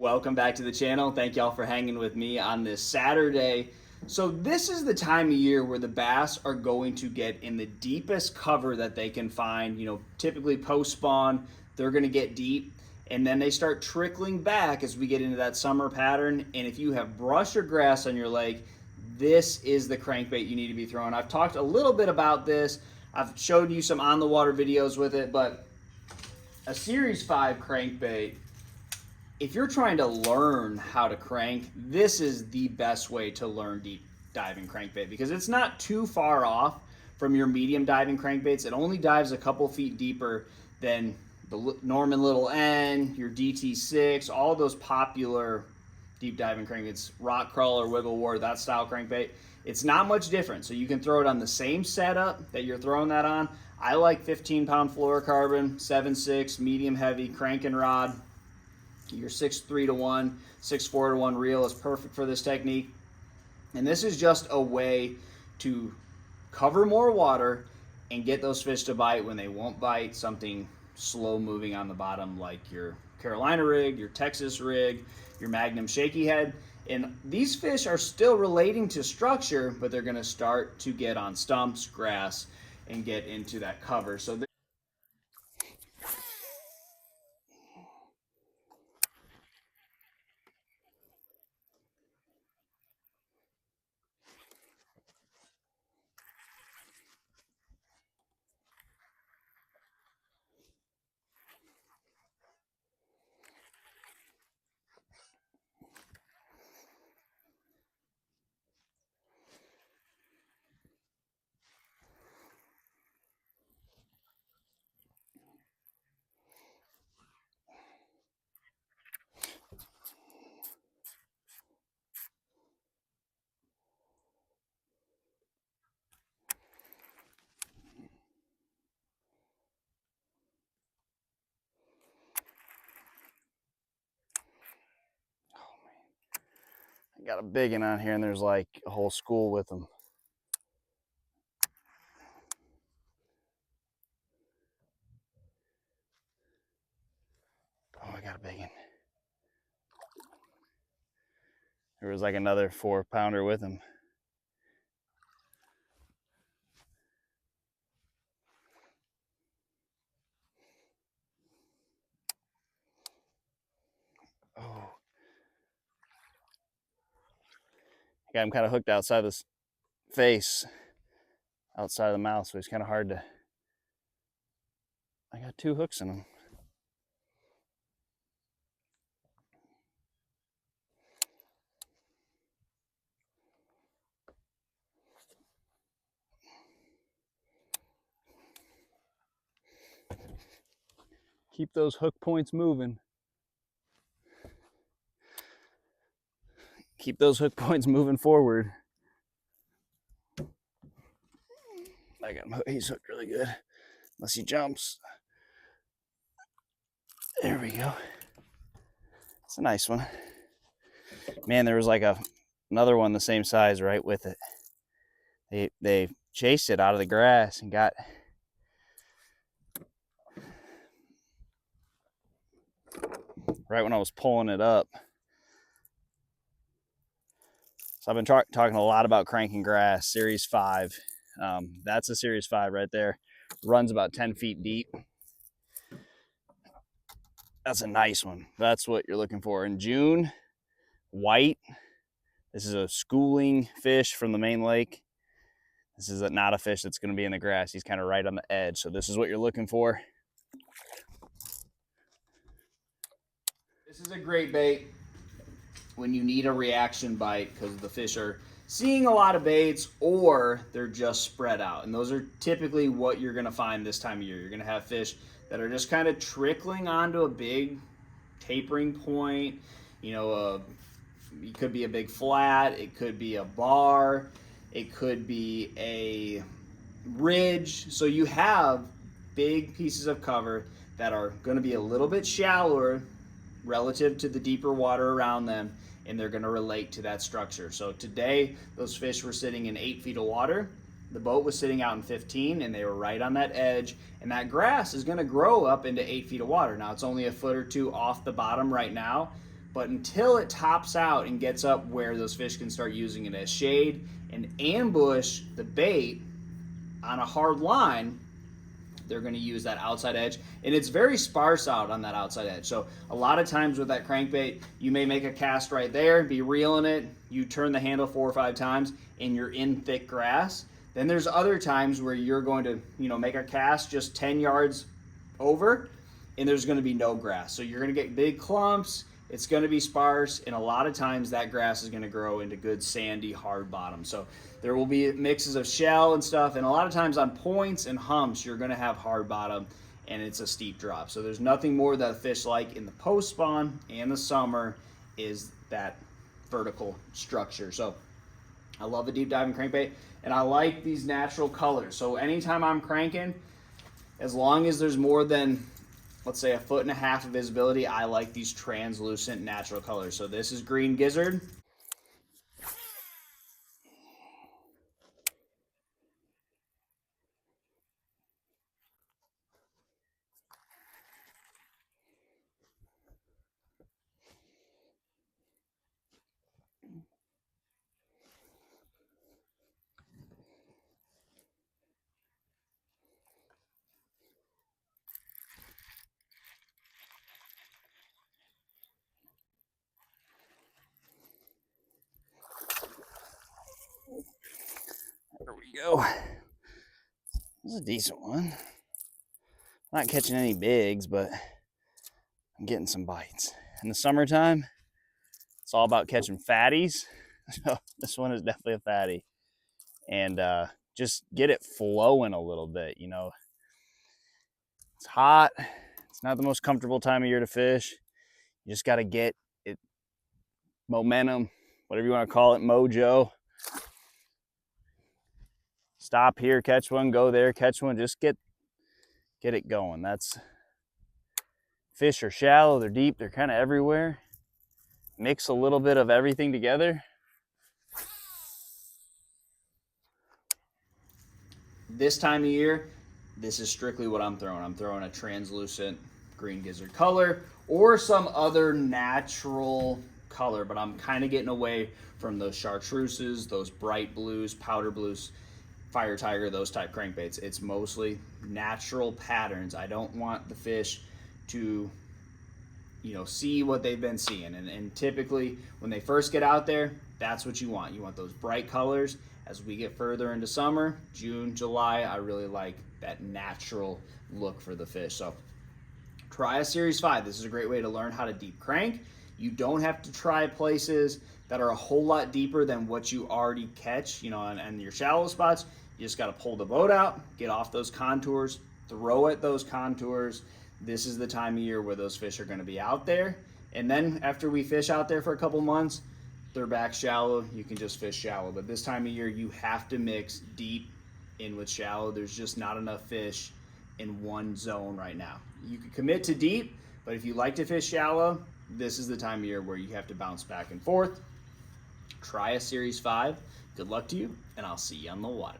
Welcome back to the channel. Thank y'all for hanging with me on this Saturday. So this is the time of year where the bass are going to get in the deepest cover that they can find. Typically post spawn, they're going to get deep and then they start trickling back as we get into that summer pattern. And if you have brush or grass on your lake, this is the crankbait you need to be throwing. I've talked a little bit about this. I've showed you some on the water videos with it, but a Series 5 crankbait, if you're trying to learn how to crank, this is the best way to learn deep diving crankbait because it's not too far off from your medium diving crankbaits. It only dives a couple feet deeper than the Norman Little N, your DT6, all those popular deep diving crankbaits, Rock Crawler, Wiggle Ward, that style crankbait. It's not much different. So you can throw it on the same setup that you're throwing that on. I like 15-pound fluorocarbon, 7.6, medium heavy, cranking rod. Your 6.3 to 1, 6.4 to 1 reel is perfect for this technique. And this is just a way to cover more water and get those fish to bite when they won't bite something slow moving on the bottom like your Carolina rig, your Texas rig, your Magnum shaky head. And these fish are still relating to structure, but they're going to start to get on stumps, grass, and get into that cover. So I got a big one on here and there's like a whole school with them. Oh, I got a big one. There was like another 4-pounder with him. Oh. I got him kind of hooked outside this face, outside of the mouth, so he's kind of hard to. I got 2 hooks in him. Keep those hook points moving. Keep those hook points moving forward. I got him. He's hooked really good. Unless he jumps. There we go. It's a nice one. Man, there was like another one the same size right with it. They chased it out of the grass and got right when I was pulling it up. So I've been talking a lot about cranking grass, Series 5. That's a Series 5 right there. Runs about 10 feet deep. That's a nice one. That's what you're looking for. In June, white. This is a schooling fish from the main lake. This is not a fish that's going to be in the grass. He's kind of right on the edge. So this is what you're looking for. This is a great bait when you need a reaction bite because the fish are seeing a lot of baits or they're just spread out. And those are typically what you're going to find this time of year. You're going to have fish that are just kind of trickling onto a big tapering point. It could be a big flat. It could be a bar. It could be a ridge. So you have big pieces of cover that are going to be a little bit shallower relative to the deeper water around them, and they're going to relate to that structure. So today, those fish were sitting in 8 feet of water. The boat was sitting out in 15, and they were right on that edge. And that grass is going to grow up into 8 feet of water. Now, it's only a foot or two off the bottom right now, But until it tops out and gets up where those fish can start using it as shade and ambush the bait on a hard line, they're going to use that outside edge, and it's very sparse out on that outside edge. So a lot of times with that crankbait, you may make a cast right there, be reeling it, you turn the handle 4 or 5 times, and you're in thick grass. Then there's other times where you're going to, make a cast just 10 yards over, and there's going to be no grass. So you're going to get big clumps. It's going to be sparse, and a lot of times that grass is going to grow into good sandy, hard bottom. So there will be mixes of shell and stuff, and a lot of times on points and humps, you're going to have hard bottom, and it's a steep drop. So there's nothing more that fish like in the post spawn and the summer is that vertical structure. So I love a deep diving crankbait, and I like these natural colors. So anytime I'm cranking, as long as there's more than, let's say, 1.5 foot of visibility, I like these translucent natural colors. So this is green gizzard. There we go. This is a decent one. Not catching any bigs, but I'm getting some bites. In the summertime, it's all about catching fatties. So this one is definitely a fatty. And just get it flowing a little bit, It's hot. It's not the most comfortable time of year to fish. You just got to get it momentum, whatever you want to call it, mojo. Stop here, catch one, go there, catch one, just get it going. That's, fish are shallow, they're deep, they're kind of everywhere. Mix a little bit of everything together. This time of year, this is strictly what I'm throwing. I'm throwing a translucent green gizzard color or some other natural color, but I'm kind of getting away from those chartreuses, those bright blues, powder blues, fire tiger, those type crankbaits. It's mostly natural patterns. I don't want the fish to see what they've been seeing, and typically when they first get out there, that's what you want. You want those bright colors. As we get further into summer, June, July, I really like that natural look for the fish. So try a Series 5. This is a great way to learn how to deep crank. You don't have to try places that are a whole lot deeper than what you already catch, and your shallow spots. You just got to pull the boat out, get off those contours, throw at those contours. This is the time of year where those fish are going to be out there. And then after we fish out there for a couple months, they're back shallow. You can just fish shallow. But this time of year, you have to mix deep in with shallow. There's just not enough fish in one zone right now. You can commit to deep, but if you like to fish shallow, this is the time of year where you have to bounce back and forth. Try a Series 5. Good luck to you, and I'll see you on the water.